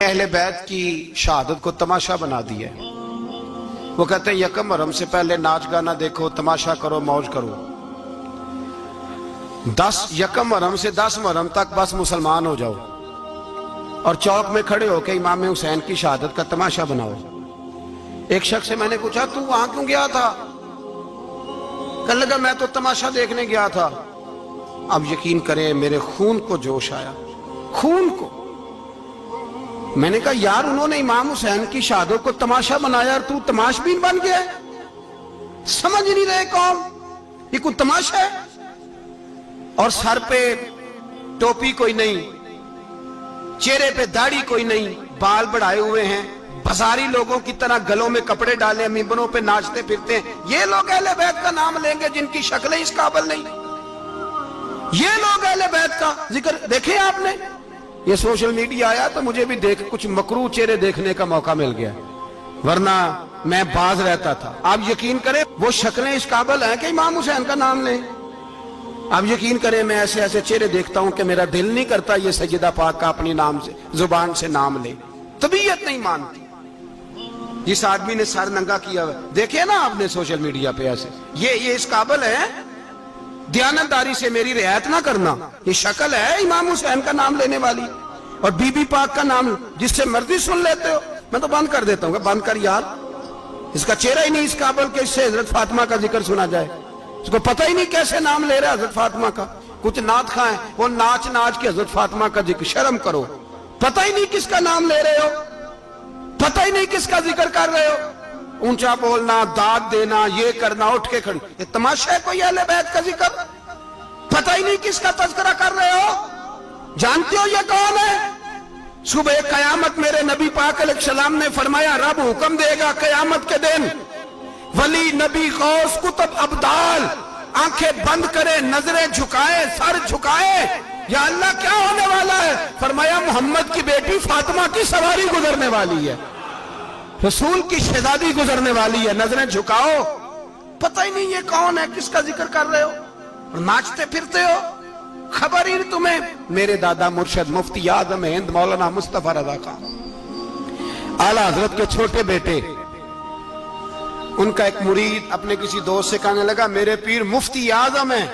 اہل بیت کی شہادت کو تماشا بنا دیا ہے۔ وہ کہتے ہیں یکم محرم سے پہلے ناچ گانا دیکھو، تماشا کرو، موج کرو۔ 10 یکم محرم سے 10 محرم تک بس مسلمان ہو جاؤ اور چوک میں کھڑے ہو کے امام حسین کی شہادت کا تماشا بناؤ۔ ایک شخص سے میں نے پوچھا تو وہاں کیوں گیا تھا؟ کہنے لگا میں تو تماشا دیکھنے گیا تھا۔ اب یقین کریں میرے خون کو جوش آیا، خون کو۔ میں نے کہا یار انہوں نے امام حسین کی شہادت کو تماشا بنایا اور تو تماشبین بن گیا، سمجھ نہیں رہے قوم یہ کوئی تماشا ہے؟ اور سر پہ ٹوپی کوئی نہیں، چہرے پہ داڑھی کوئی نہیں، بال بڑھائے ہوئے ہیں، بازاری لوگوں کی طرح گلوں میں کپڑے ڈالے ممبروں پہ ناچتے پھرتے ہیں۔ یہ لوگ اہل بیت کا نام لیں گے جن کی شکلیں اس قابل نہیں؟ یہ لوگ اہل بیت کا ذکر دیکھیں آپ نے؟ یہ سوشل میڈیا آیا تو مجھے بھی دیکھ کچھ مکروہ چہرے دیکھنے کا موقع مل گیا، ورنہ میں باز رہتا تھا۔ آپ یقین کریں وہ شکلیں اس قابل ہیں کہ امام حسین کا نام لیں؟ آپ یقین کریں میں ایسے ایسے چہرے دیکھتا ہوں کہ میرا دل نہیں کرتا یہ سیدہ پاک کا اپنی نام سے زبان سے نام لے، طبیعت نہیں مانتی۔ جس آدمی نے سر ننگا کیا دیکھے نا آپ نے سوشل میڈیا پہ ایسے، یہ اس قابل ہے دیانتداری سے میری رعایت نہ کرنا؟ یہ شکل ہے امام حسین کا نام لینے والی؟ اور بی بی پاک کا نام جس سے مرضی سن لیتے ہو؟ میں تو بند کر دیتا ہوں کہ بند کر یار، اس کا چہرہ ہی نہیں اس قابل کہ اس سے حضرت فاطمہ کا ذکر سنا جائے، اس کو پتہ ہی نہیں کیسے نام لے رہا حضرت فاطمہ کا۔ کچھ نعت خواہ ہیں وہ ناچ ناچ کے حضرت فاطمہ کا ذکر، شرم کرو، پتہ ہی نہیں کس کا نام لے رہے ہو، پتہ ہی نہیں کس کا ذکر کر رہے ہو، اونچا بولنا، داد دینا، یہ کرنا، اٹھ کے کھڑی، یہ تماشا ہے کوئی اہل بیت کا ذکر؟ پتہ ہی نہیں کس کا تذکرہ کر رہے ہو؟ جانتے ہو یہ کون ہے؟ صبح قیامت میرے نبی پاک علیہ السلام نے فرمایا رب حکم دے گا قیامت کے دن ولی نبی غوث کتب ابدال آنکھیں بند کرے، نظریں جھکائے، سر جھکائے، یا اللہ کیا ہونے والا ہے؟ فرمایا محمد کی بیٹی فاطمہ کی سواری گزرنے والی ہے، رسول کی شہزادی گزرنے والی ہے، نظریں جھکاؤ۔ پتہ ہی نہیں یہ کون ہے، کس کا ذکر کر رہے ہو اور ناچتے پھرتے ہو، خبر ہی نہیں تمہیں۔ میرے دادا مرشد مفتی اعظم ہند مولانا مصطفیٰ رضا خان اعلیٰ حضرت کے چھوٹے بیٹے، ان کا ایک مرید اپنے کسی دوست سے کہنے لگا میرے پیر مفتی اعظم ہیں۔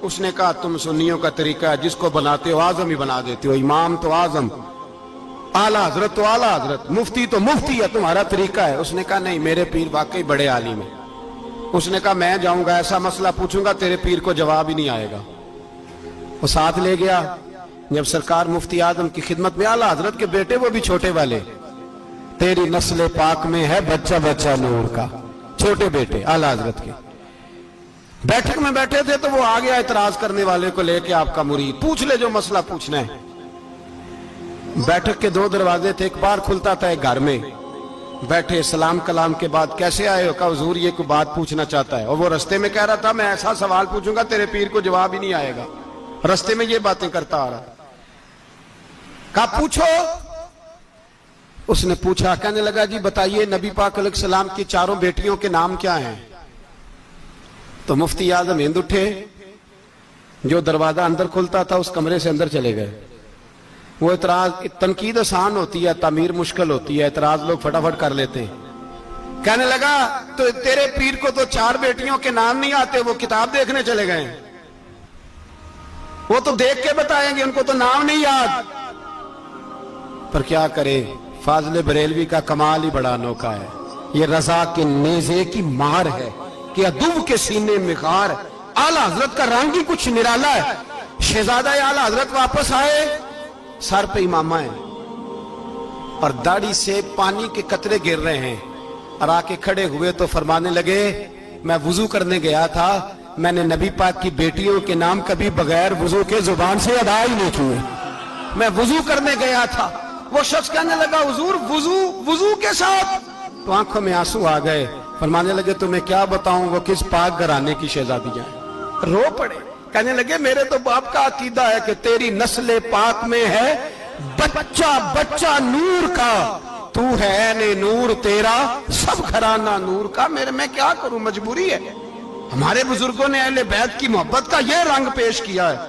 اس نے کہا تم سنیوں کا طریقہ ہے جس کو بناتے ہو اعظم ہی بنا دیتے ہو، امام تو اعظم، اعلیٰ حضرت تو اعلیٰ حضرت، مفتی تو مفتی ہے، تمہارا طریقہ ہے۔ اس نے کہا نہیں میرے پیر واقعی بڑے عالم ہیں۔ اس نے کہا میں جاؤں گا ایسا مسئلہ پوچھوں گا تیرے پیر کو جواب ہی نہیں آئے گا۔ وہ ساتھ لے گیا، جب سرکار مفتی اعظم کی خدمت میں، اعلیٰ حضرت کے بیٹے وہ بھی چھوٹے والے، تیری نسل پاک میں ہے بچہ بچہ نور کا، چھوٹے بیٹے اعلیٰ حضرت کے بیٹھک میں بیٹھے تھے تو وہ آ گیا اعتراض کرنے والے کو لے کے، آپ کا مرید پوچھ لے جو مسئلہ پوچھنا ہے۔ بیٹھک کے 2 دروازے تھے، ایک بار کھلتا تھا ایک گھر میں، بیٹھے سلام کلام کے بعد کیسے آئے ہو؟ کہا حضور یہ کوئی بات پوچھنا چاہتا ہے، اور وہ رستے میں کہہ رہا تھا میں ایسا سوال پوچھوں گا تیرے پیر کو جواب ہی نہیں آئے گا، رستے میں یہ باتیں کرتا آ رہا۔ کہا پوچھو۔ اس نے پوچھا، کہنے لگا جی بتائیے نبی پاک علیہ السلام کی 4 بیٹیوں کے نام کیا ہیں؟ تو مفتی اعظم ہند اٹھے، جو دروازہ اندر کھلتا تھا اس کمرے سے اندر چلے گئے۔ وہ اعتراض، تنقید آسان ہوتی ہے، تعمیر مشکل ہوتی ہے، اعتراض لوگ فٹافٹ کر لیتے ہیں۔ کہنے لگا تو تیرے پیر کو تو 4 بیٹیوں کے نام نہیں آتے، وہ کتاب دیکھنے چلے گئے ہیں، وہ تو دیکھ کے بتائیں گے، ان کو تو نام نہیں یاد۔ پر کیا کرے، فاضل بریلوی کا کمال ہی بڑا انوکھا ہے، یہ رضا کے نیزے کی مار ہے کہ عدو کے سینے میں غار۔ اعلیٰ حضرت کا رنگ ہی کچھ نرالا ہے۔ شہزادہ اعلیٰ حضرت واپس آئے، سر پہ امامہ ہے اور داڑھی سے پانی کے قطرے گر رہے ہیں، اور آ کے کھڑے ہوئے تو فرمانے لگے میں وضو کرنے گیا تھا، میں نے نبی پاک کی بیٹیوں کے نام کبھی بغیر وضو کے زبان سے ادا ہی نہیں کیے، میں وضو کرنے گیا تھا۔ وہ شخص کہنے لگا حضور وضو کے ساتھ؟ تو آنکھوں میں آنسو آ گئے، فرمانے لگے تمہیں کیا بتاؤں وہ کس پاک گھرانے کی شہزادی ہیں۔ رو پڑے، کہنے لگے میرے تو باپ کا عقیدہ ہے کہ تیری نسل پاک میں ہے بچہ بچہ نور کا، تو ہے نے نور تیرا سب گھرانہ نور کا۔ میرے میں کیا کروں، مجبوری ہے۔ ہمارے بزرگوں نے اہل بیت کی محبت کا یہ رنگ پیش کیا ہے۔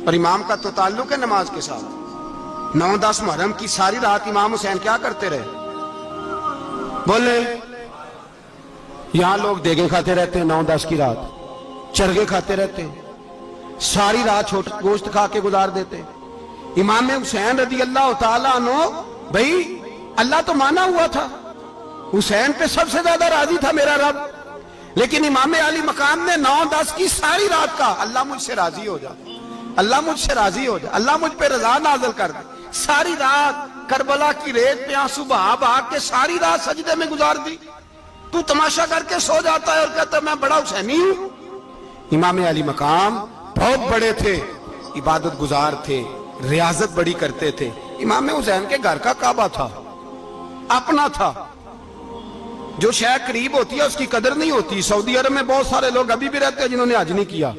اور امام کا تو تعلق ہے نماز کے ساتھ. 9-10 محرم کی ساری رات امام حسین کیا کرتے رہے؟ بولے. یہاں لوگ دیگیں کھاتے رہتے ہیں 9-10 کی رات, چرگے کھاتے رہتے ہیں, ساری رات گوشت کھا کے گزار دیتے. امام حسین رضی اللہ تعالیٰ عنہ, بھائی اللہ تو مانا ہوا تھا, حسین پہ سب سے زیادہ راضی تھا میرا رب, لیکن امام علی مقام نے 9-10 کی ساری رات کا اللہ مجھ سے راضی ہو جا, اللہ مجھ سے راضی ہو جا, اللہ مجھ پہ رضا نازل کر دے. ساری رات کربلا کی ریت پہ آنسو بہا بہا کے ساری رات سجدے میں گزار دی. تو تماشا کر کے سو جاتا ہے اور کہتا ہے میں بڑا حسینی ہوں. امام علی مقام بہت بڑے تھے, عبادت گزار تھے, ریاضت بڑی کرتے تھے. امام حسین کے گھر کا کعبہ تھا, اپنا تھا. جو شے قریب ہوتی ہے اس کی قدر نہیں ہوتی. سعودی عرب میں بہت سارے لوگ ابھی بھی رہتے ہیں جنہوں نے حج نہیں کیا,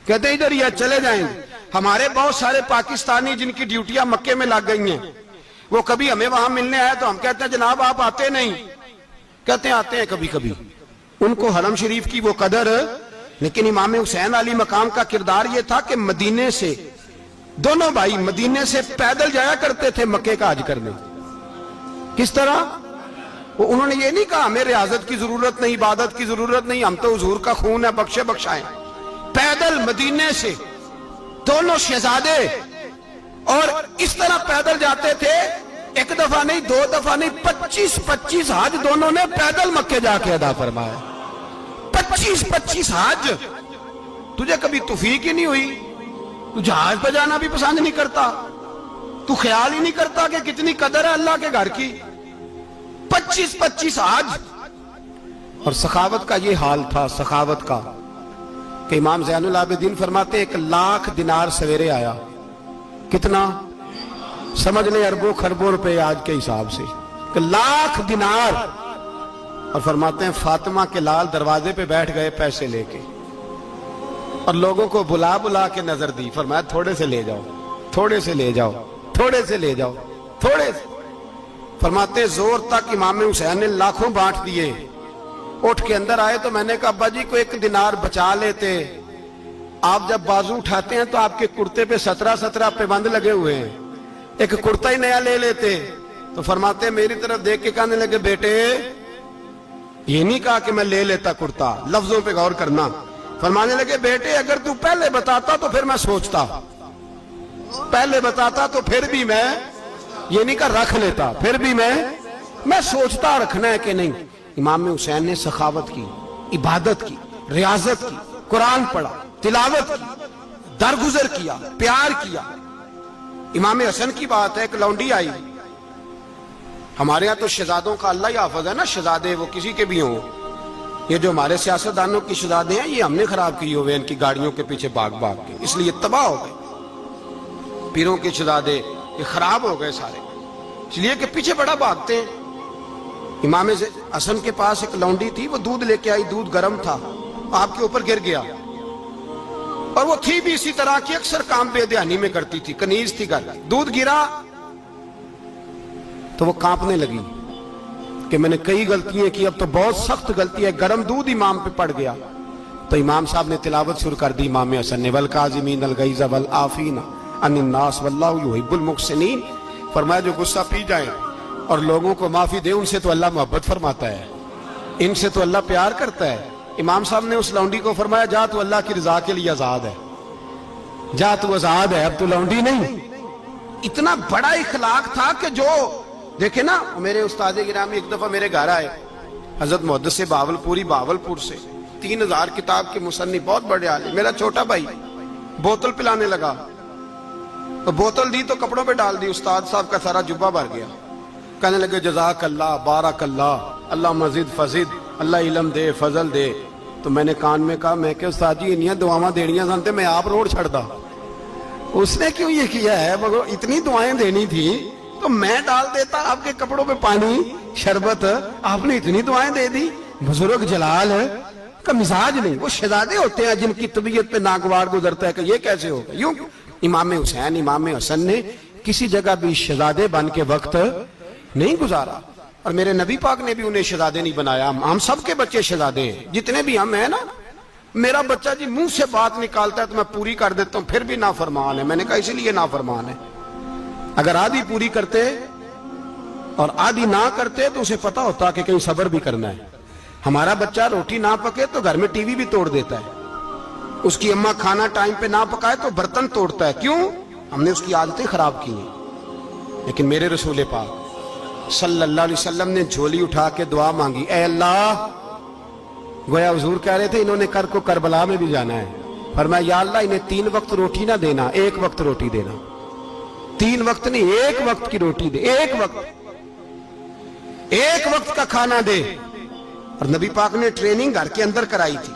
کہتے ادھر ہی چلے جائیں. ہمارے بہت سارے پاکستانی جن کی ڈیوٹیاں مکے میں لگ گئی ہیں, وہ کبھی ہمیں وہاں ملنے آئے تو ہم کہتے ہیں جناب آپ آتے نہیں, کہتے ہیں آتے ہیں کبھی کبھی. ان کو حرم شریف کی وہ قدر. لیکن امام حسین علی مقام کا کردار یہ تھا کہ مدینے سے, دونوں بھائی مدینے سے پیدل جایا کرتے تھے مکے کا حج کرنے. کس طرح؟ انہوں نے یہ نہیں کہا ہمیں ریاضت کی ضرورت نہیں, عبادت کی ضرورت نہیں, ہم تو حضور کا خون ہے بخشے بخشائیں. پیدل مدینے سے دونوں شہزادے, اور اس طرح پیدل جاتے تھے. ایک دفعہ نہیں, 2 دفعہ نہیں, 25 حج دونوں نے پیدل مکے جا کے ادا فرمایا. 25 حج. تجھے کبھی توفیق ہی نہیں ہوئی؟ تو جہاز پہ جانا بھی پسند نہیں کرتا, تو خیال ہی نہیں کرتا کہ کتنی قدر ہے اللہ کے گھر کی. 25 حج. اور سخاوت کا یہ حال تھا, سخاوت کا, کہ امام زین العابدین فرماتے 1,00,000 دینار سویرے آیا. کتنا؟ سمجھ لیں اربوں خربوں روپے آج کے حساب سے, 1,00,000 دینار. اور فرماتے ہیں فاطمہ کے لال دروازے پہ بیٹھ گئے پیسے لے کے, اور لوگوں کو بلا بلا کے نظر دی. فرمایا تھوڑے سے لے جاؤ, تھوڑے سے لے جاؤ, تھوڑے سے لے جاؤ, تھوڑے سے. فرماتے زور تک امام حسین نے لاکھوں بانٹ دیے. اٹھ کے اندر آئے تو میں نے کہا ابا جی کو 1 دینار بچا لیتے. آپ جب بازو اٹھاتے ہیں تو آپ کے کرتے پہ 17 پابند لگے ہوئے ہیں, ایک کرتا ہی نیا لے لیتے. تو فرماتے میری طرف دیکھ کے کہنے لگے بیٹے یہ نہیں کہا کہ میں لے لیتا کرتا, لفظوں پہ غور کرنا. فرمانے لگے بیٹے اگر تو پہلے بتاتا تو پھر میں سوچتا, پہلے بتاتا تو پھر بھی میں یہ نہیں کہا رکھ لیتا, پھر بھی میں سوچتا رکھنا ہے کہ نہیں. امام حسین نے سخاوت کی, عبادت کی, ریاضت کی, قرآن پڑھا, تلاوت کی, درگزر کیا, پیار کیا. امام حسن کی بات ہے, ایک لونڈی آئی. ہمارے ہاں تو شہزادوں کا اللہ ہی حافظ ہے نا, شہزادے وہ کسی کے بھی ہوں. یہ جو ہمارے سیاستدانوں کی شہزادے ہیں یہ ہم نے خراب کی ہوئے ان کی گاڑیوں کے پیچھے بھاگ بھاگ کے, اس لیے تباہ ہو گئے. پیروں کے شہزادے یہ خراب ہو گئے سارے, اس لیے کہ پیچھے بڑا بھاگتے ہیں. امام حسن کے پاس ایک لونڈی تھی, وہ دودھ لے کے آئی, دودھ گرم تھا, آپ کے اوپر گر گیا. اور وہ تھی بھی اسی طرح کی, اکثر کام بے دھیانی میں کرتی تھی, کنیز تھی گھر. دودھ گرا تو وہ کانپنے لگی کہ میں نے کئی غلطیاں کی, اب تو بہت سخت غلطی ہے. گرم دودھ امام پہ پڑ گیا تو امام صاحب نے تلاوت شروع کر دی امام حسن نے, والکاظمین الغیظ والعافین عن الناس واللہ یحب المحسنین. فرمایا جو غصہ پی جائیں اور لوگوں کو معافی دے, ان سے تو اللہ محبت فرماتا ہے, ان سے تو اللہ پیار کرتا ہے. امام صاحب نے اس لونڈی کو فرمایا جا تو اللہ کی رضا کے لیے آزاد ہے, جا تو آزاد ہے, اب تو لونڈی نہیں. اتنا بڑا اخلاق تھا کہ جو دیکھیں نا, میرے استاد گرامی ایک دفعہ میرے گھر آئے, حضرت محدث باولپوری, باولپور سے, 3000 کتاب کے مصنف, بہت بڑے عالم. میرا چھوٹا بھائی بوتل پلانے لگا, تو بوتل دی تو کپڑوں پہ ڈال دی, استاد صاحب کا سارا جبہ بھر گیا. کہنے لگے جزاک اللہ, بارک اللہ, اللہ مزید فزید, اللہ علم دے, فضل دے. تو میں نے کان میں کہا, میں کہ استاد جی انیاں دعاواں دینیاں سنتے, میں آپ روڑ چھڑ دا. اس نے کیوں یہ کیا ہے, مگر اتنی دعائیں دینی تھی تو میں ڈال دیتا آپ کے کپڑوں پہ پانی شربت, آپ نے اتنی دعائیں دے دی. بزرگ جلال کا مزاج نہیں. وہ شہزادے ہوتے ہیں جن کی طبیعت پہ ناگوار گزرتا ہے کہ یہ کیسے ہوگا. یوں امام حسین, امام حسن نے کسی جگہ بھی شہزادے بن کے وقت نہیں گزارا, اور میرے نبی پاک نے بھی انہیں شہزادے نہیں بنایا. ہم سب کے بچے شہزادے ہیں, جتنے بھی ہم ہیں نا, میرا بچہ جی منہ سے بات نکالتا ہے تو میں پوری کر دیتا ہوں، پھر بھی نافرمان ہے۔ میں نے کہا اسی لیے نافرمان ہے، اگر آدھی پوری کرتے اور آدھی نہ کرتے تو اسے پتا ہوتا کہ کہیں صبر بھی کرنا ہے۔ ہمارا بچہ روٹی نہ پکے تو گھر میں ٹی وی بھی توڑ دیتا ہے، اس کی اماں کھانا ٹائم پہ نہ پکائے تو برتن توڑتا ہے۔ کیوں؟ ہم نے اس کی عادتیں خراب کی ہیں۔ لیکن میرے رسول پاک صلی اللہ علیہ وسلم نے جھولی اٹھا کے دعا مانگی، اے اللہ، گویا حضور کہہ رہے تھے انہوں نے کو کربلا میں بھی جانا ہے، فرمایا یا اللہ انہیں 3 وقت روٹی نہ دینا، 1 وقت روٹی دینا۔ 3 وقت نہیں، 1 وقت کی روٹی دے، 1 وقت کا کھانا دے۔ اور نبی پاک نے ٹریننگ گھر کے اندر کرائی تھی،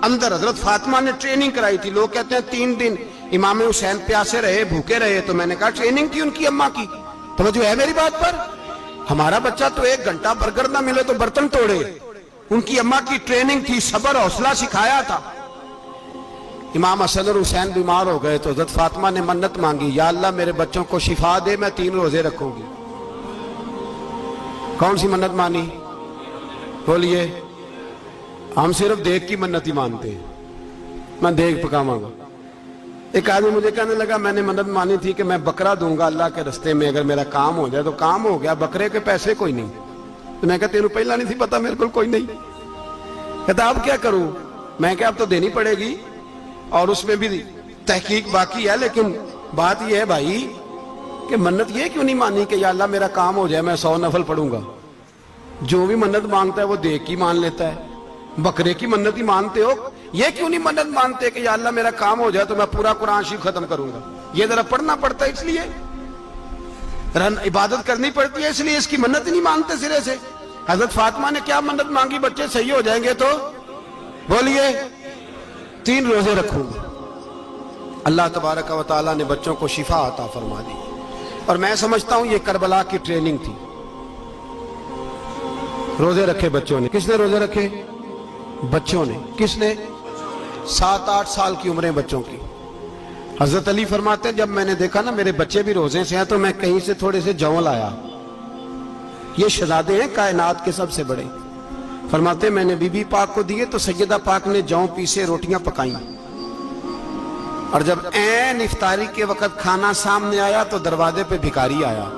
اندر حضرت فاطمہ نے ٹریننگ کرائی تھی۔ لوگ کہتے ہیں 3 دن امام حسین پیاسے رہے، بھوکے رہے، تو میں نے کہا ٹریننگ تھی ان کی اماں کی۔ توجہ ہے میری بات پر؟ ہمارا بچہ تو 1 گھنٹہ برگر نہ ملے تو برتن توڑے، ان کی اماں کی ٹریننگ تھی، صبر حوصلہ سکھایا تھا۔ امام حسن اور حسین بیمار ہو گئے تو حضرت فاطمہ نے منت مانگی، یا اللہ میرے بچوں کو شفا دے، میں 3 روزے رکھوں گی۔ کون سی منت مانی؟ بولیے۔ ہم صرف دیکھ کی منت ہی مانتے ہیں، میں دیکھ پکاواں گا۔ ایک آدمی مجھے کہنے لگا میں نے منت مانی تھی کہ میں بکرا دوں گا اللہ کے رستے میں، اگر میرا کام ہو جائے تو کام ہو گیا، بکرے کے پیسے کوئی نہیں۔ تو میں کہا تیرے پہلا نہیں تھی پتا میرے کو کوئی نہیں۔ کہتا اب کیا کروں؟ میں کہا اب تو دینی پڑے گی، اور اس میں بھی تحقیق باقی ہے، لیکن بات یہ ہے بھائی کہ منت یہ کیوں نہیں مانی کہ یا اللہ میرا کام ہو جائے میں 100 نفل پڑھوں گا؟ جو بھی منت مانگتا ہے وہ دیکھ کی مان لیتا ہے، بکرے کی منت ہی مانتے ہو، یہ کیوں نہیں منت مانتے کہ یا اللہ میرا کام ہو جائے تو میں پورا قرآن شریف ختم کروں گا؟ یہ ذرا پڑھنا پڑتا ہے، اس لیے عبادت کرنی پڑتی ہے، اس لیے اس کی منت نہیں مانتے سرے سے۔ حضرت فاطمہ نے کیا منت مانگی؟ بچے صحیح ہو جائیں گے تو بولیے 3 روزے رکھوں گے۔ اللہ تبارک و تعالیٰ نے بچوں کو شفا عطا فرما دی، اور میں سمجھتا ہوں یہ کربلا کی ٹریننگ تھی۔ روزے رکھے بچوں نے۔ کس نے روزے رکھے؟ بچوں نے۔ کس نے؟ 7-8 سال کی عمریں بچوں کی۔ حضرت علی فرماتے ہیں جب میں نے دیکھا نا میرے بچے بھی روزے سے ہیں تو میں کہیں سے تھوڑے سے جوں لایا، یہ شہزادے ہیں کائنات کے سب سے بڑے۔ فرماتے ہیں میں نے بی بی پاک کو دیے تو سیدہ پاک نے جوں پیسے روٹیاں پکائیں، اور جب عین افطاری کے وقت کھانا سامنے آیا تو دروازے پہ بھکاری آیا،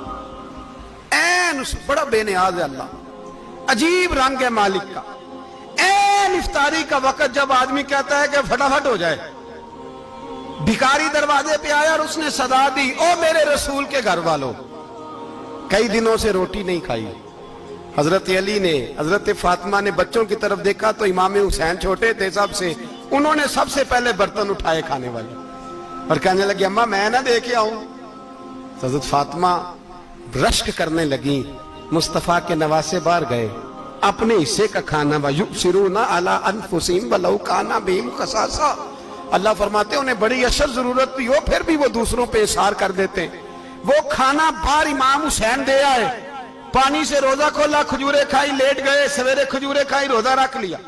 عین بڑا بے نیاز ہے اللہ، عجیب رنگ ہے مالک کا۔ عین افطاری کا وقت جب آدمی کہتا ہے کہ فٹافٹ ہو جائے، بھکاری دروازے پہ آیا اور اس نے صدا دی، او میرے رسول کے گھر والوں، کئی دنوں سے روٹی نہیں کھائی۔ حضرت علی نے، حضرت فاطمہ نے بچوں کی طرف دیکھا تو امام حسین چھوٹے تھے سب سے، انہوں نے سب سے پہلے برتن اٹھائے کھانے والے، اور کہنے لگے اماں میں نہ دے کے آؤں؟ حضرت فاطمہ رشک کرنے لگیں، مصطفیٰ کے نواسے باہر گئے، اپنے حصے کا کھانا وَيُؤْثِرُونَ عَلَىٰ أَنفُسِهِمْ وَلَوْ كَانَ بِهِمْ خَصَاصَةٌ، اللہ فرماتے ہیں انہیں بڑی اشد ضرورت بھی ہو پھر بھی وہ دوسروں پہ اثار کر دیتے ہیں۔ وہ کھانا باہر امام حسین دے آئے، پانی سے روزہ کھولا، کھجورے کھائی، لیٹ گئے، سویرے کھجورے کھائی، روزہ رکھ لیا۔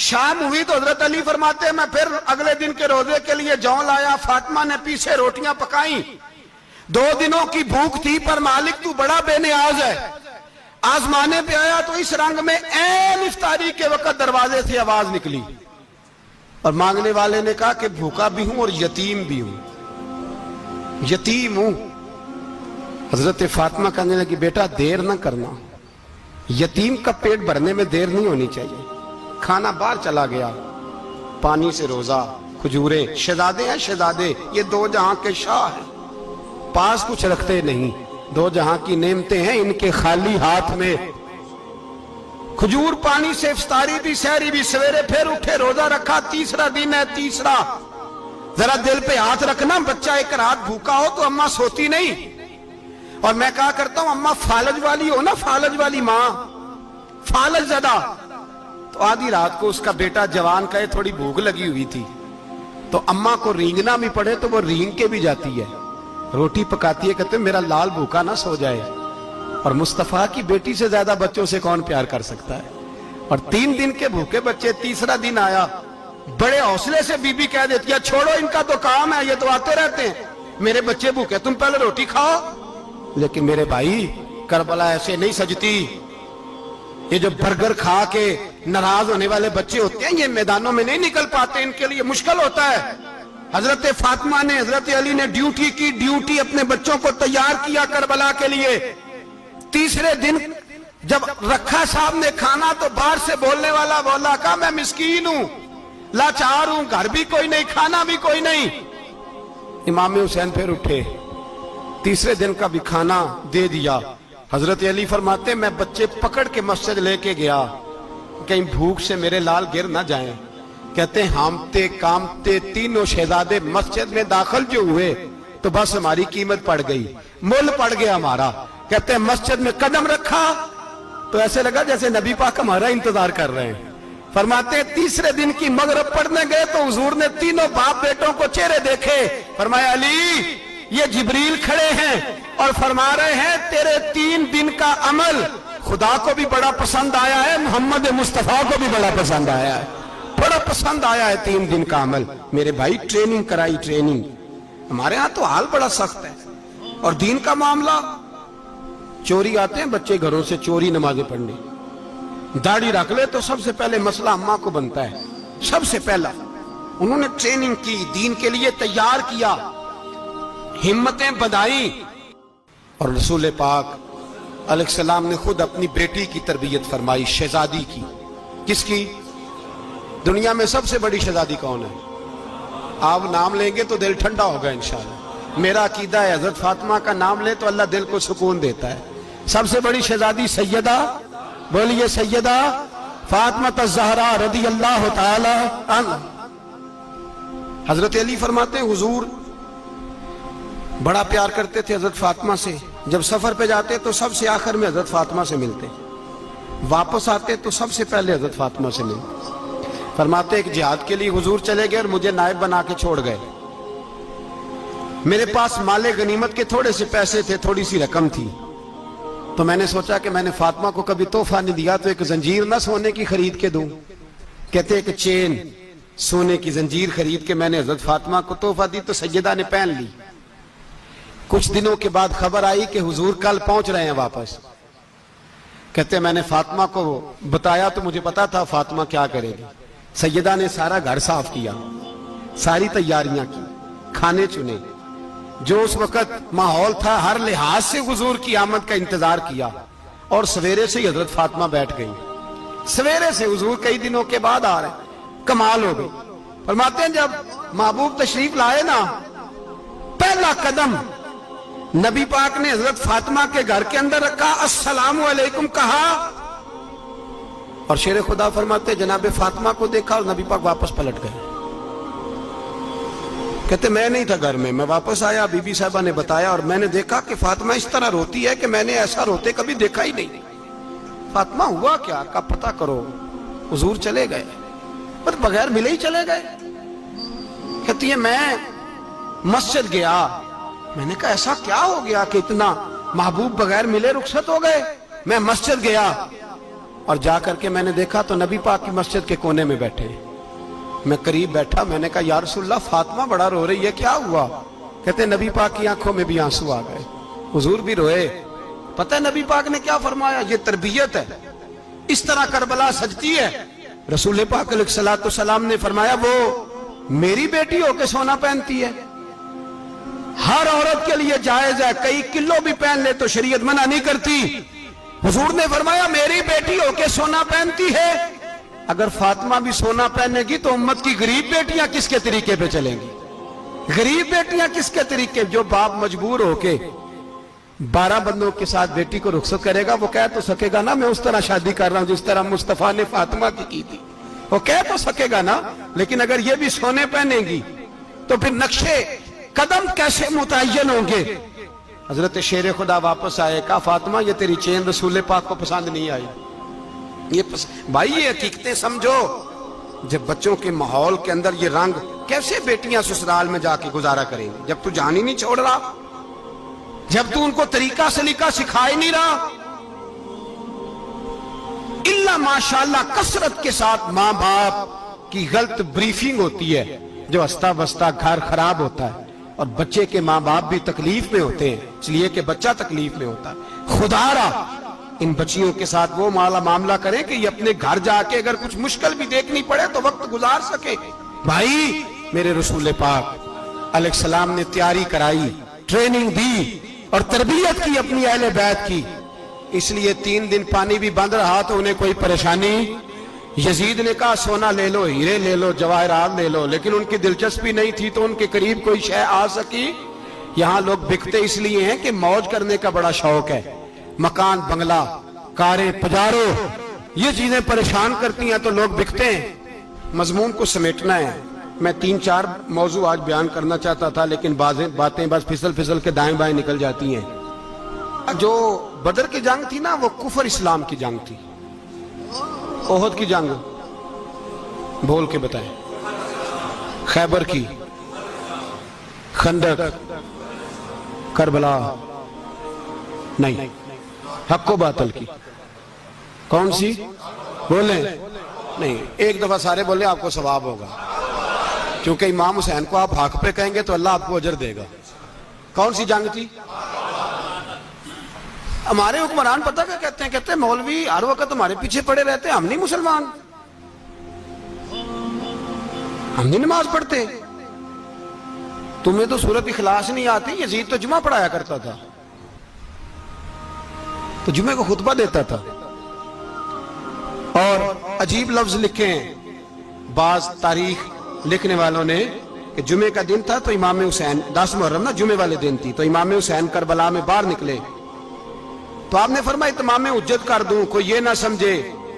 شام ہوئی تو حضرت علی فرماتے ہیں میں پھر اگلے دن کے روزے کے لیے جوں لایا، فاطمہ نے پیچھے روٹیاں پکائیں۔ 2 دنوں کی بھوک تھی پر مالک تو بڑا بے نیاز ہے، آزمانے پہ آیا تو اس رنگ میں عین افطاری کے وقت دروازے سے آواز نکلی، اور مانگنے والے نے کہا کہ بھوکا بھی ہوں اور یتیم بھی ہوں، یتیم ہوں۔ حضرت فاطمہ کہنے لگی بیٹا دیر نہ کرنا، یتیم کا پیٹ بھرنے میں دیر نہیں ہونی چاہیے۔ کھانا باہر چلا گیا، پانی سے روزہ، کھجورے، شہزادے ہیں شہزادے، یہ 2 جہاں کے شاہ ہیں، پاس کچھ رکھتے نہیں، 2 جہاں کی نعمتیں ہیں ان کے خالی ہاتھ میں۔ کھجور پانی سے افطاری بھی، سحری بھی، سویرے پھر اٹھے، روزہ رکھا، تیسرا دن ہے، تیسرا۔ ذرا دل پہ ہاتھ رکھنا، بچہ ایک رات بھوکا ہو تو اماں سوتی نہیں، اور میں کہا کرتا ہوں اماں فالج والی ہو نا، فالج والی ماں، فالج زدہ، تو آدھی رات کو اس کا بیٹا جوان کہے تھوڑی بھوک لگی ہوئی تھی تو اماں کو رینگنا بھی پڑے تو وہ رینگ کے بھی جاتی ہے، روٹی پکاتی ہے، کہتے ہیں میرا لال بھوکا نہ سو جائے۔ اور مصطفیٰ کی بیٹی سے زیادہ بچوں سے کون پیار کر سکتا ہے؟ اور 3 دن کے بھوکے بچے، تیسرا دن آیا، بڑے حوصلے سے بی بی کہہ دیتی ہے چھوڑو ان کا تو کام ہے، یہ تو آتے رہتے ہیں، میرے بچے بھوکے تم پہلے روٹی کھاؤ۔ لیکن میرے بھائی کربلا ایسے نہیں سجتی، یہ جو برگر کھا کے ناراض ہونے والے بچے ہوتے ہیں، یہ میدانوں میں نہیں نکل پاتے، ان کے لیے مشکل ہوتا ہے۔ حضرت فاطمہ نے، حضرت علی نے ڈیوٹی کی، ڈیوٹی اپنے بچوں کو تیار کیا کربلا کے لیے۔ تیسرے دن جب رکھا صاحب نے کھانا تو باہر سے بولنے والا بولا کہا میں مسکین ہوں، لاچار ہوں، گھر بھی کوئی نہیں، کھانا بھی کوئی نہیں۔ امام حسین پھر اٹھے، تیسرے دن کا بھی کھانا دے دیا۔ حضرت علی فرماتے میں بچے پکڑ کے مسجد لے کے گیا، کہیں بھوک سے میرے لال گر نہ جائیں۔ کہتے ہیں ہامتے کامتے تینوں شہزادے مسجد میں داخل جو ہوئے تو بس ہماری قیمت پڑ گئی، مول پڑ گیا ہمارا۔ کہتے ہیں مسجد میں قدم رکھا تو ایسے لگا جیسے نبی پاک ہمارا انتظار کر رہے ہیں۔ فرماتے ہیں تیسرے دن کی مغرب پڑھنے گئے تو حضور نے تینوں باپ بیٹوں کو چہرے دیکھے، فرمایا علی یہ جبریل کھڑے ہیں اور فرما رہے ہیں تیرے 3 دن کا عمل خدا کو بھی بڑا پسند آیا ہے، محمد مصطفیٰ کو بھی بڑا پسند آیا ہے، بڑا پسند آیا ہے 3 دن کا عمل۔ میرے بھائی ٹریننگ کرائی، ٹریننگ۔ ہمارے ہاں تو حال بڑا سخت ہے، اور دین کا معاملہ، چوری آتے ہیں بچے گھروں سے چوری نمازیں پڑھنے، داڑھی رکھ لے تو سب سے پہلے مسئلہ اماں کو بنتا ہے، سب سے پہلا۔ انہوں نے ٹریننگ کی، دین کے لیے تیار کیا، ہمتیں بدھائیں، اور رسول پاک علیہ السلام نے خود اپنی بیٹی کی تربیت فرمائی، شہزادی کی۔ کس کی؟ دنیا میں سب سے بڑی شہزادی کون ہے؟ آپ نام لیں گے تو دل ٹھنڈا ہوگا انشاءاللہ۔ میرا عقیدہ ہے حضرت فاطمہ کا نام لے تو اللہ دل کو سکون دیتا ہے۔ سب سے بڑی شہزادی سیدہ، بولیے سیدہ فاطمہ الزہرا رضی اللہ تعالی عنہ۔ حضرت علی فرماتے ہیں حضور بڑا پیار کرتے تھے حضرت فاطمہ سے، جب سفر پہ جاتے تو سب سے آخر میں حضرت فاطمہ سے ملتے، واپس آتے تو سب سے پہلے حضرت فاطمہ سے ملتے۔ فرماتے ایک جہاد کے لیے حضور چلے گئے اور مجھے نائب بنا کے چھوڑ گئے، میرے پاس مال غنیمت کے تھوڑے سے پیسے تھے، تھوڑی سی رقم تھی، تو میں نے سوچا کہ میں نے فاطمہ کو کبھی تحفہ نہیں دیا تو ایک زنجیر نہ سونے کی خرید کے دوں۔ کہتے ایک چین سونے کی زنجیر خرید کے میں نے حضرت فاطمہ کو تحفہ دی تو سیدہ نے پہن لی۔ کچھ دنوں کے بعد خبر آئی کہ حضور کل پہنچ رہے ہیں واپس۔ کہتے میں نے فاطمہ کو بتایا تو مجھے پتا تھا فاطمہ کیا کرے گی۔ سیدہ نے سارا گھر صاف کیا، ساری تیاریاں کی، کھانے چنے، جو اس وقت ماحول تھا ہر لحاظ سے حضور کی آمد کا انتظار کیا، اور سویرے سے ہی حضرت فاطمہ بیٹھ گئی۔ سویرے سے حضور کئی دنوں کے بعد آ رہے ہیں، کمال ہو گئی۔ فرماتے ہیں جب محبوب تشریف لائے نا، پہلا قدم نبی پاک نے حضرت فاطمہ کے گھر کے اندر رکھا، السلام علیکم کہا، اور شیر خدا فرماتے جناب فاطمہ کو دیکھا اور نبی پاک واپس پلٹ گئے۔ کہتے میں نہیں تھا گھر میں واپس آیا، بی بی صاحبہ نے بتایا اور میں نے دیکھا کہ فاطمہ اس طرح روتی ہے کہ میں نے ایسا روتے کبھی دیکھا ہی نہیں۔ فاطمہ ہوا کیا کا پتہ کرو۔ حضور چلے گئے، پر بغیر ملے ہی چلے گئے۔ کہتی ہے میں مسجد گیا، میں نے کہا ایسا کیا ہو گیا کہ اتنا محبوب بغیر ملے رخصت ہو گئے؟ میں مسجد گیا اور جا کر کے میں نے دیکھا تو نبی پاک کی مسجد کے کونے میں بیٹھے۔ میں قریب بیٹھا، میں نے کہا یا رسول اللہ فاطمہ بڑا رو رہی ہے، کیا ہوا؟ کہتے نبی پاک کی آنکھوں میں بھی آنسو آ گئے، حضور بھی روئے۔ پتہ ہے نبی پاک نے کیا فرمایا؟ یہ تربیت ہے، اس طرح کربلا سجتی ہے۔ رسول پاک علیہ السلام نے فرمایا وہ میری بیٹی ہو کے سونا پہنتی ہے، ہر عورت کے لیے جائز ہے، کئی کلو بھی پہن لے تو شریعت منع نہیں کرتی۔ حضور نے فرمایا میری بیٹی ہو کے سونا پہنتی ہے، اگر فاطمہ بھی سونا پہنے گی تو امت کی غریب بیٹیاں کس کے طریقے پہ چلیں گی؟ غریب بیٹیاں کس کے طریقے؟ جو باپ مجبور ہو کے 12 بندوں کے ساتھ بیٹی کو رخصت کرے گا وہ کہہ تو سکے گا نا میں اس طرح شادی کر رہا ہوں جس طرح مصطفیٰ نے فاطمہ کی تھی، وہ کہہ تو سکے گا نا، لیکن اگر یہ بھی سونے پہنے گی تو پھر نقشے قدم کیسے متعین ہوں گے؟ حضرت شیر خدا واپس آئے، کہا فاطمہ یہ تیری چین رسول پاک کو پسند نہیں آئی۔ بھائی یہ حقیقتیں سمجھو، جب بچوں کے ماحول کے اندر یہ رنگ، کیسے بیٹیاں سسرال میں جا کے گزارا کریں گی جب تو جان ہی نہیں چھوڑ رہا، جب تو ان کو طریقہ سلیقہ سکھا ہی نہیں رہا؟ اللہ ماشاءاللہ کثرت کے ساتھ ماں باپ کی غلط بریفنگ ہوتی ہے، جو ہستا بستا گھر خراب ہوتا ہے، اور بچے کے ماں باپ بھی تکلیف میں ہوتے ہیں، اس لیے کہ بچہ تکلیف میں ہوتا ہے۔ خدا را ان بچیوں کے ساتھ وہ معاملہ کریں کہ یہ اپنے گھر جا کے اگر کچھ مشکل بھی دیکھنی پڑے تو وقت گزار سکے. بھائی میرے رسول پاک علیہ السلام نے تیاری کرائی، ٹریننگ دی اور تربیت کی اپنی اہل بیت کی، اس لیے 3 دن پانی بھی بند رہا تو انہیں کوئی پریشانی. یزید نے کہا سونا لے لو، ہیرے لے لو، جواہرات لے لو، لیکن ان کی دلچسپی نہیں تھی تو ان کے قریب کوئی شے آ سکی. یہاں لوگ بکتے اس لیے ہیں کہ موج کرنے کا بڑا شوق ہے، مکان بنگلہ کاریں پجارو یہ چیزیں پریشان کرتی ہیں تو لوگ بکتے ہیں. مضمون کو سمیٹنا ہے. میں 3-4 موضوع آج بیان کرنا چاہتا تھا لیکن باتیں بس پھسل کے دائیں بائیں نکل جاتی ہیں. جو بدر کی جنگ تھی نا وہ کفر اسلام کی جنگ تھی. احد کی جنگ بول کے بتائیں. خیبر کی، خندق، کربلا نہیں، حق و باطل کی. کون سی بولیں؟ نہیں، ایک دفعہ سارے بولے آپ کو ثواب ہوگا، کیونکہ امام حسین کو آپ حق پہ کہیں گے تو اللہ آپ کو اجر دے گا. کون سی جنگ تھی؟ ہمارے حکمران پتہ کیا کہتے ہیں؟ کہتے ہیں مولوی ہر وقت ہمارے پیچھے پڑے رہتے ہیں، ہم نہیں مسلمان، ہم نہیں نماز پڑھتے. تمہیں تو سورت اخلاص نہیں آتی. یزید تو جمعہ پڑھایا کرتا تھا، تو جمعے کو خطبہ دیتا تھا. اور عجیب لفظ لکھے ہیں بعض تاریخ لکھنے والوں نے کہ جمعے کا دن تھا تو امام حسین 10 محرم نا جمعے والے دن تھی، تو امام حسین کربلا میں باہر نکلے تو آپ نے فرمایا اتمام حجت کر دوں، کوئی یہ نہ سمجھے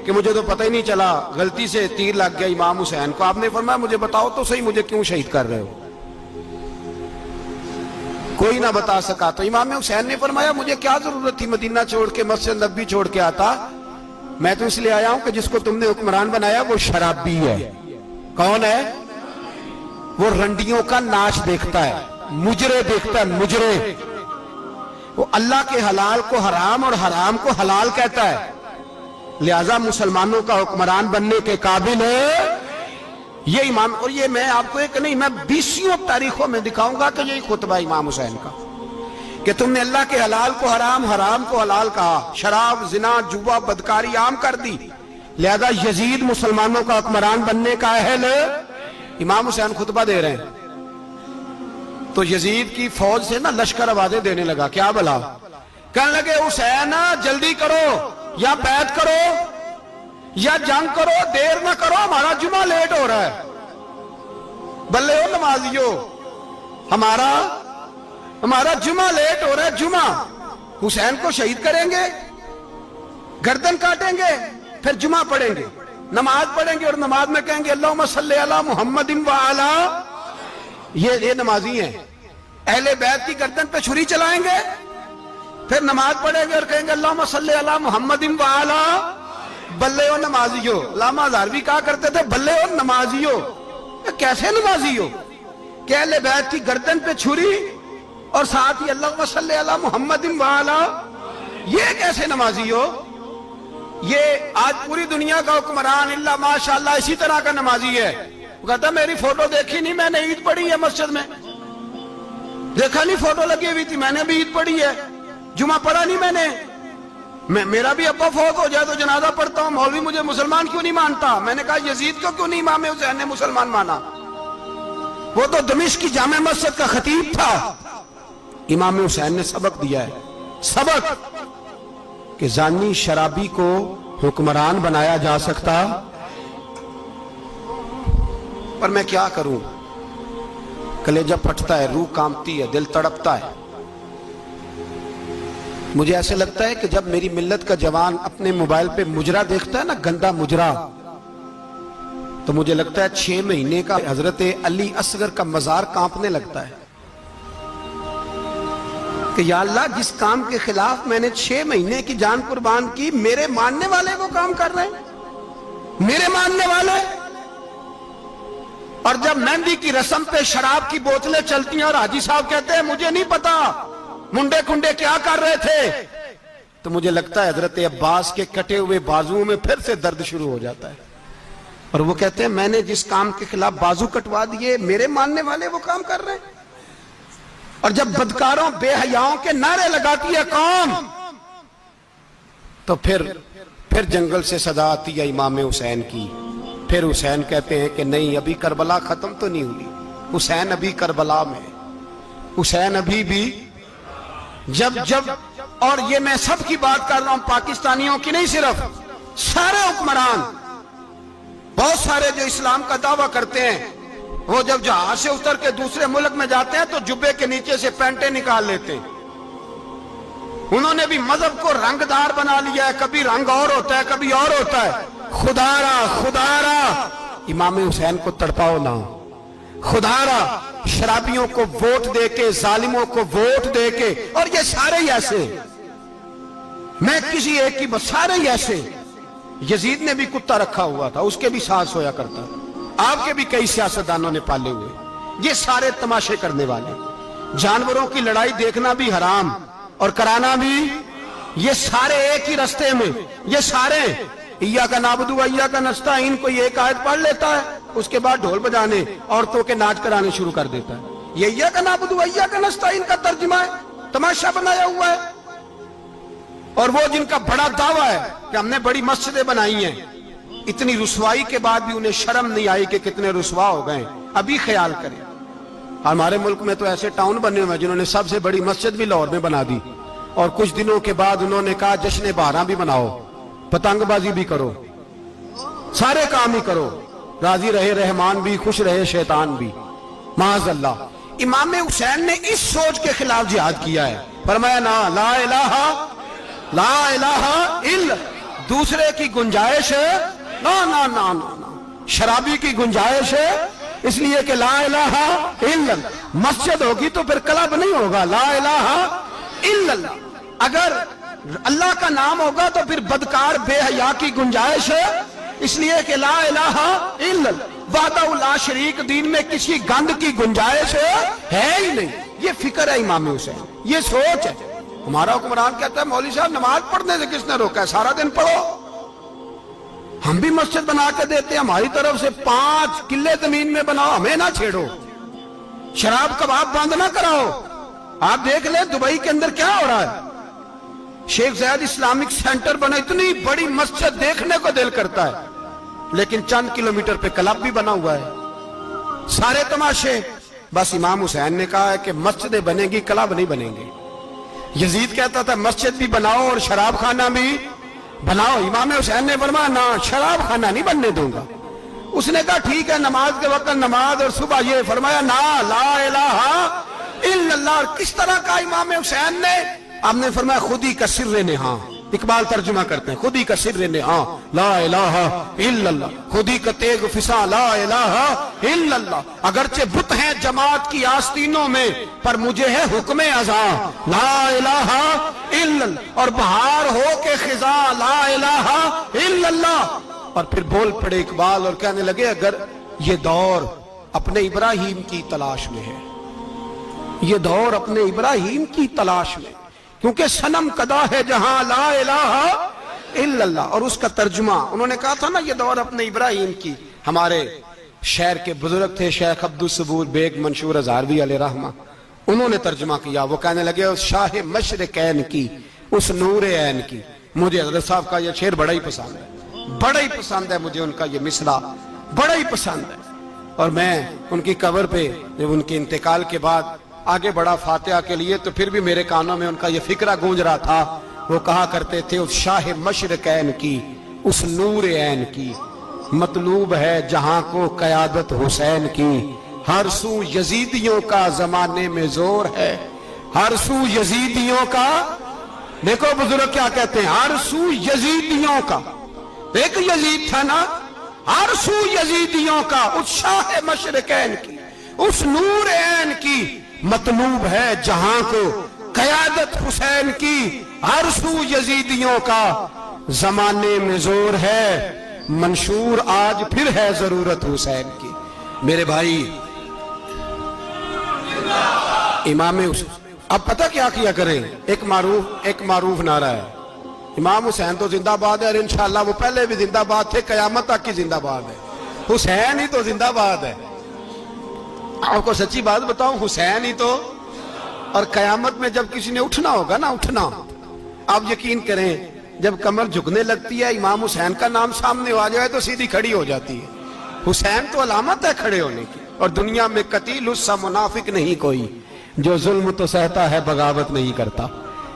کہ مجھے تو پتہ ہی نہیں چلا، غلطی سے تیر لگ گیا امام حسین کو. آپ نے فرمایا مجھے بتاؤ تو صحیح مجھے کیوں شہید کر رہے ہو؟ کوئی نہ بتا سکا. تو امام حسین نے فرمایا مجھے کیا ضرورت تھی مدینہ چھوڑ کے مسجد نبوی چھوڑ کے آتا، میں تو اس لیے آیا ہوں کہ جس کو تم نے حکمران بنایا وہ شرابی ہے. کون ہے وہ؟ رنڈیوں کا ناچ دیکھتا ہے، مجرے دیکھتا ہے، مجرے. وہ اللہ کے حلال کو حرام اور حرام کو حلال کہتا ہے، لہذا مسلمانوں کا حکمران بننے کے قابل ہے یہ امام. اور یہ میں آپ کو ایک نہیں، میں 20 تاریخوں میں دکھاؤں گا کہ یہی خطبہ امام حسین کا کہ تم نے اللہ کے حلال کو حرام، حرام کو حلال کہا، شراب، زنا، جوا، بدکاری عام کر دی، لہذا یزید مسلمانوں کا حکمران بننے کا اہل. امام حسین خطبہ دے رہے ہیں تو یزید کی فوج سے نا لشکر آوازیں دینے لگا. کیا بلا؟ کہنے لگے حسین جلدی کرو، یا بیعت کرو یا جنگ کرو، دیر نہ کرو، ہمارا جمعہ لیٹ ہو رہا ہے. بلے ہو نمازیو، ہمارا جمعہ لیٹ ہو رہا ہے. جمعہ حسین کو شہید کریں گے، گردن کاٹیں گے، پھر جمعہ پڑھیں گے، نماز پڑھیں گے اور نماز میں کہیں گے اللہم صلی علی محمد وعلی. یہ نمازی ہیں. اہل بیت کی گردن پہ چھری چلائیں گے، پھر نماز پڑھیں گے اور کہیں گے اللہم صلی علی محمد وعلی. بلے ہو نمازیو. علامہ ہزاروی کہا کرتے تھے بلے ہو نمازیو. کیسے نمازیو کہ اہل بیت کی گردن پہ چھری اور ساتھ ہی اللہم صلی علی محمد وعلی؟ یہ کیسے نمازی ہو؟ یہ آج پوری دنیا کا حکمران اللہ ماشاءاللہ اسی طرح کا نمازی ہے. وہ کہتا میری فوٹو دیکھی نہیں، میں نے عید پڑھی ہے مسجد میں، دیکھا نہیں فوٹو لگی ہوئی تھی، میں نے بھی عید پڑھی ہے، جمعہ پڑھا نہیں میں نے. میرا بھی ابا فوت ہو جائے تو جنازہ پڑھتا ہوں، مولوی مجھے مسلمان کیوں نہیں مانتا؟ میں نے کہا یزید کو کیوں نہیں امام حسین نے مسلمان مانا؟ وہ تو دمشق کی جامع مسجد کا خطیب تھا. امام حسین نے سبق دیا ہے، سبق کہ زانی شرابی کو حکمران بنایا جا سکتا. پر میں کیا کروں، کلیجہ پھٹتا ہے، روح کانپتی ہے، دل تڑپتا ہے. مجھے ایسے لگتا ہے کہ جب میری ملت کا جوان اپنے موبائل پہ مجرا دیکھتا ہے نا، گندا مجرا، تو مجھے لگتا ہے 6 مہینے کا حضرت علی اصغر کا مزار کانپنے لگتا ہے کہ یا اللہ جس کام کے خلاف میں نے 6 مہینے کی جان قربان کی، میرے ماننے والے وہ کام کر رہے ہیں، میرے ماننے والے. اور جب مہندی کی رسم پہ شراب کی بوتلیں چلتی ہیں اور حاجی صاحب کہتے ہیں مجھے نہیں پتا منڈے کنڈے کیا کر رہے تھے، تو مجھے لگتا ہے حضرت عباس کے کٹے ہوئے بازوؤں میں پھر سے درد شروع ہو جاتا ہے. اور وہ کہتے ہیں میں نے جس کام کے خلاف بازو کٹوا دیے، میرے ماننے والے وہ کام کر رہے ہیں. اور جب بدکاروں بے حیاؤں کے نعرے لگاتی ہے قوم تو پھر جنگل سے صدا آتی ہے امام حسین کی. پھر حسین کہتے ہیں کہ نہیں، ابھی کربلا ختم تو نہیں ہوئی، حسین ابھی کربلا میں، حسین ابھی بھی جب اور یہ میں سب کی بات کر رہا ہوں، پاکستانیوں کی نہیں، صرف سارے حکمران، بہت سارے جو اسلام کا دعویٰ کرتے ہیں، وہ جب جہاز سے اتر کے دوسرے ملک میں جاتے ہیں تو جبے کے نیچے سے پینٹیں نکال لیتے ہیں. انہوں نے بھی مذہب کو رنگ دار بنا لیا ہے، کبھی رنگ اور ہوتا ہے کبھی اور ہوتا ہے. خدا را امام حسین کو تڑپاؤ نہ، خدا را شرابیوں کو ووٹ دے کے، ظالموں کو ووٹ دے کے، اور یہ سارے ہی ایسے، میں کسی ایک کی بس، سارے ہی ایسے. یزید نے بھی کتا رکھا ہوا تھا، اس کے بھی سانس ہویا کرتا، آپ کے بھی کئی سیاستدانوں نے پالے ہوئے. یہ سارے تماشے کرنے والے، جانوروں کی لڑائی دیکھنا بھی حرام اور کرانا بھی، یہ سارے ایک ہی رستے میں، یہ سارے ایاک نعبد و ایاک نستعین، کوئی ایک آیت پڑھ لیتا ہے، اس کے بعد ڈھول بجانے، عورتوں کے ناچ کرانے شروع کر دیتا ہے. یہ ایاک نعبد و ایاک نستعین کا ترجمہ ہے، تماشا بنایا ہوا ہے. اور وہ جن کا بڑا دعویٰ ہے کہ ہم نے بڑی مسجدیں بنائی ہیں، اتنی رسوائی کے بعد بھی انہیں شرم نہیں آئی کہ کتنے رسوا ہو گئے. ابھی خیال کریں، ہمارے ملک میں تو ایسے ٹاؤن بنے ہوئے جنہوں نے سب سے بڑی مسجد بھی لاہور میں بنا دی، اور کچھ دنوں کے بعد انہوں نے کہا جشن بہاراں بھی بناؤ، پتنگ بازی بھی کرو، سارے کام ہی کرو، راضی رہے رحمان بھی، خوش رہے شیطان بھی. معاذ اللہ. امام حسین نے اس سوچ کے خلاف جہاد کیا ہے، فرمایا نا لا الہ الا، دوسرے کی گنجائش ہے نا، شرابی کی گنجائش ہے، اس لیے کہ لا الہ الا، مسجد ہوگی تو پھر کلب نہیں ہوگا، لا الہ الا اللہ. اگر اللہ کا نام ہوگا تو پھر بدکار بے حیا کی گنجائش ہے، اس لیے کہ لا الہ الا اللہ، وحدہ لا شریک دین میں کسی گند کی گنجائش ہے ہی نہیں. یہ فکر ہے امام حسین، یہ سوچ ہے. ہمارا حکمران کہتا ہے مولوی صاحب نماز پڑھنے سے کس نے روکا ہے، سارا دن پڑھو. ہم بھی مسجد بنا کے دیتے ہیں، ہماری طرف سے 5 کلے زمین میں بناؤ، ہمیں نہ چھیڑو. شراب کباب بند نہ کراؤ. آپ دیکھ لیں دبئی کے اندر کیا ہو رہا ہے، شیخ زید اسلامک سینٹر بنا، اتنی بڑی مسجد دیکھنے کو دل کرتا ہے، لیکن چند کلومیٹر پہ کلب بھی بنا ہوا ہے، سارے تماشے. بس امام حسین نے کہا ہے کہ مسجدیں بنیں گی، کلب نہیں بنیں گے. یزید کہتا تھا مسجد بھی بناؤ اور شراب خانہ بھی بناؤ. امام حسین نے فرمایا نہ، شراب خانہ نہیں بننے دوں گا. اس نے کہا ٹھیک ہے، نماز کے وقت نماز اور صبح یہ. فرمایا نا لا الہ الا اللہ. اور کس طرح کا امام حسین نے، آپ نے فرمایا خودی کا سر نہاں. اقبال ترجمہ کرتے ہیں خودی کا سر نہاں لا الہ الا اللہ، خودی کا تیغ فساں لا الہ الا اللہ. اگرچہ بت ہیں جماعت کی آستینوں میں، پر مجھے ہے حکم ازاں لا الہ الا اللہ. اور بہار ہو کے خزاں لا الہ الا اللہ. اور پھر بول پڑے اقبال اور کہنے لگے اگر یہ دور اپنے ابراہیم کی تلاش میں ہے، یہ دور اپنے ابراہیم کی تلاش میں، کیونکہ صنم کدا ہے جہاں لا الہ الا اللہ. اور اس کا ترجمہ انہوں نے کہا تھا نا یہ دور اپنے ابراہیم کی. ہمارے شہر کے بزرگ تھے شیخ عبدالصبور بیگ منشور ہزاروی علیہ رحمہ، انہوں نے ترجمہ کیا. وہ کہنے لگے اس شاہ مشرقین کی، اس نور عین کی. مجھے حضرت صاحب کا یہ شعر بڑا ہی پسند ہے، بڑا ہی پسند ہے مجھے ان کا یہ مصرع بڑا ہی پسند ہے. اور میں ان کی قبر پہ جب ان کے انتقال کے بعد آگے بڑھا فاتحہ کے لیے تو پھر بھی میرے کانوں میں ان کا یہ فکرہ گونج رہا تھا. وہ کہا کرتے تھے اس شاہ مشرقین کی، اس نور عین کی، مطلوب ہے جہاں کو قیادت حسین کی. ہر سو یزیدیوں کا زمانے میں زور ہے، ہر سو یزیدیوں کا. دیکھو بزرگ کیا کہتے ہیں، ہر سو یزیدیوں کا. ایک یزید تھا نا، ہر سو یزیدیوں کا، اس شاہ مشرقین کی، اس نور عین کی، مطلوب ہے جہاں کو قیادت حسین کی. ہر سو یزیدیوں کا زمانے میں زور ہے، منشور آج پھر ہے ضرورت حسین کی. میرے بھائی امام حسین، اب پتہ کیا کریں، ایک معروف نعرہ ہے، امام حسین تو زندہ باد ہے، اور انشاءاللہ وہ پہلے بھی زندہ باد تھے، قیامت تک کی زندہ باد ہے. حسین ہی تو زندہ باد ہے. آپ کو سچی بات بتاؤں، حسین ہی تو. اور قیامت میں جب کسی نے اٹھنا ہوگا نا، اٹھنا، آپ یقین کریں جب کمر جھکنے لگتی ہے امام حسین کا نام سامنے آ جائے تو سیدھی کھڑی ہو جاتی ہے. حسین تو علامت ہے کھڑے ہونے کی. اور دنیا میں قتیل اس سا منافق نہیں کوئی جو ظلم تو سہتا ہے بغاوت نہیں کرتا.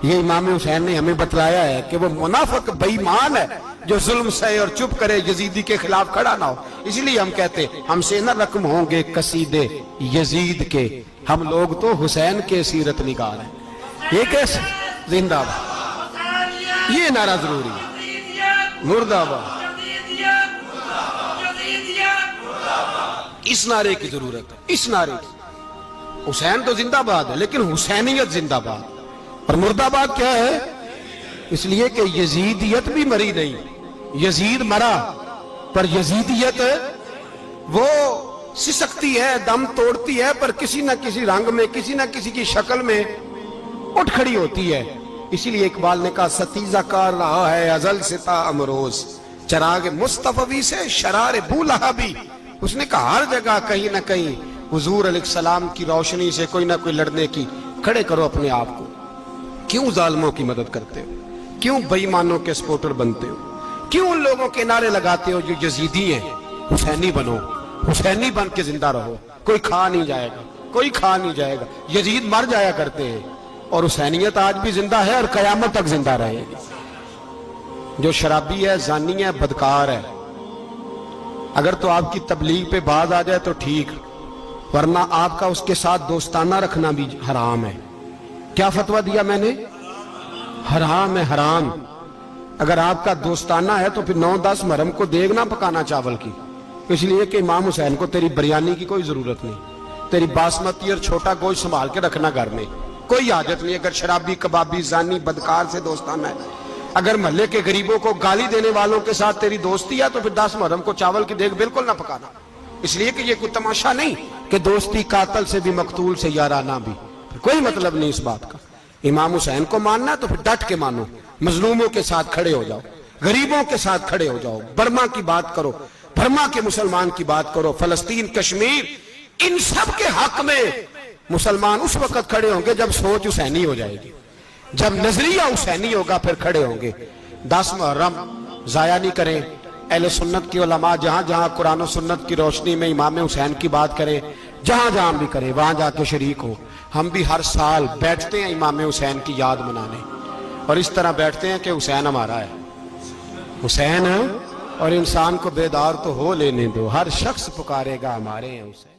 یہ امام حسین نے ہمیں بتلایا ہے کہ وہ منافق بے ایمان ہے جو ظلم سہے اور چپ کرے, یزیدی کے خلاف کھڑا نہ ہو. اس لیے ہم کہتے ہم سے نہ رقم ہوں گے قصیدے یزید کے, ہم لوگ تو حسین کے سیرت نگار ہیں. یہ کیسے زندہ باد, یہ نعرہ ضروری ہے. مرد آباد, اس نعرے کی ضرورت ہے. اس نعرے کی, حسین تو زندہ باد ہے لیکن حسینیت زندہ باد. اور مرد آباد کیا ہے؟ اس لیے کہ یزیدیت بھی مری نہیں. یزید مرا پر یزیدیت وہ سسکتی ہے, دم توڑتی ہے, پر کسی نہ کسی رنگ میں, کسی نہ کسی کی شکل میں اٹھ کھڑی ہوتی ہے. اسی لیے اقبال نے کہا ستیزہ کار رہا ہے ازل سے تا امروز, چراغ مصطفی سے شرار بولہا بھی. اس نے کہا ہر جگہ کہیں نہ کہیں حضور علیہ السلام کی روشنی سے کوئی نہ کوئی لڑنے کی. کھڑے کرو اپنے آپ کو. کیوں ظالموں کی مدد کرتے ہو؟ کیوں بے ایمانوں کے سپورٹر بنتے ہو؟ کیوں ان لوگوں کے نعرے لگاتے ہو جو یزیدی ہیں؟ حسینی بنو, حسینی بن کے زندہ رہو. کوئی کھا نہیں جائے گا, کوئی کھا نہیں جائے گا. یزید مر جایا کرتے ہیں اور حسینیت آج بھی زندہ ہے اور قیامت تک زندہ رہے گی. جو شرابی ہے, زانی ہے, بدکار ہے, اگر تو آپ کی تبلیغ پہ باز آ جائے تو ٹھیک, ورنہ آپ کا اس کے ساتھ دوستانہ رکھنا بھی حرام ہے. کیا فتویٰ دیا میں نے؟ حرام ہے, حرام. اگر آپ کا دوستانہ ہے تو پھر 9-10 محرم کو دیگ نہ پکانا چاول کی, اس لیے کہ امام حسین کو تیری بریانی کی کوئی ضرورت نہیں. تیری باسمتی اور چھوٹا گوشت سنبھال کے رکھنا گھر میں, کوئی حاجت نہیں. اگر شرابی, کبابی, زانی, بدکار سے دوستانہ ہے, اگر محلے کے غریبوں کو گالی دینے والوں کے ساتھ تیری دوستی ہے تو پھر 10 محرم کو چاول کی دیگ بالکل نہ پکانا. اس لیے کہ یہ کوئی تماشا نہیں کہ دوستی قاتل سے بھی مقتول سے یارانہ بھی. کوئی مطلب نہیں اس بات کا. امام حسین کو ماننا تو پھر ڈٹ کے مانو. مظلوموں کے ساتھ کھڑے ہو جاؤ, غریبوں کے ساتھ کھڑے ہو جاؤ, برما کی بات کرو, برما کے مسلمان کی بات کرو, فلسطین, کشمیر, ان سب کے حق میں مسلمان اس وقت کھڑے ہوں گے جب سوچ حسینی ہو جائے گی, جب نظریہ حسینی ہوگا پھر کھڑے ہوں گے. 10 محرم ضائع نہیں کریں. اہل سنت کی علماء جہاں جہاں قرآن و سنت کی روشنی میں امام حسین کی بات کریں, جہاں جہاں بھی کریں, وہاں جا کے شریک ہو. ہم بھی ہر سال بیٹھتے ہیں امام حسین کی یاد منانے, اور اس طرح بیٹھتے ہیں کہ حسین ہمارا ہے, حسین ہے, اور انسان کو بیدار تو ہو لینے دو. ہر شخص پکارے گا ہمارے ہیں حسین.